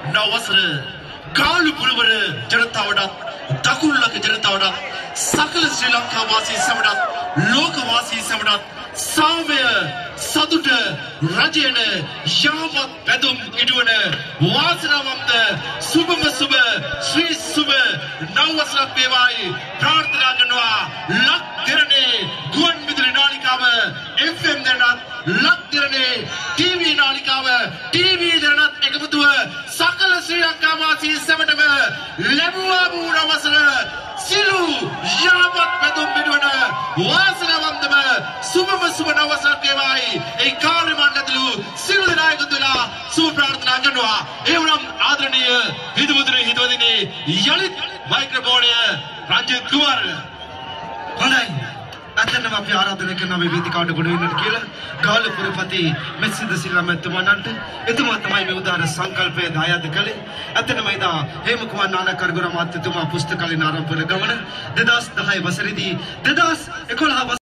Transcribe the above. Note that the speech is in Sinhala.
නවසර ගාලු පුරවර ජනතාවට දකුණුලක ජනතාවට සකල ශ්‍රී ලංකා වාසී සමටත් ලෝක වාසී සමටත් සාමය සතුට රජයන යාමත් පැදුම් ඉදුවන වාසනාවන්ත සුබම සුබ ශ්‍රී සුබ නවවසරක් වේවායි ප්‍රාර්ථනා කරනවා. ලක් දෙරණේ ගුවන් විදුලි නාලිකාව FM දෙරණත් ලක් දෙරණේ TV නාලිකාව TV දෙරණත් එකමුතුව සකල ශ්‍රී ලංකා වාසී සමටම ලැබුවා වූ නවවසර සිළු යාමත් පැදුම් ඉදුවන වාසනාවන්තම සුබම සුබ නවවසරක් වේවායි ඒ කාර්ය මණ්ඩලතුළු සිළු දෙනා එකතු වෙලා සුබ ප්‍රාර්ථනා කරනවා. ඒ වුණම් ආදරණීය හිතමුතුනේ හිතවදිනේ යලිත් මයික්‍රොෆෝනය රංජිත් කුමාර. හොඳයි. අතනම අපි ආරාධනා කරන මේ වේදිකාවට ගොඩ වෙන්නට කියලා ගාලපුරපති මෙසිද සිල්වා මැතිතුමන්ට එතුමා තමයි මේ උදාර සංකල්පය දායාද කළේ. අතනම එදා හේමකුමාර නානකරගොඩ මහත්මයා පුස්තකාලේ ආරම්භ කරන ගමන 2010 වසරේදී 2011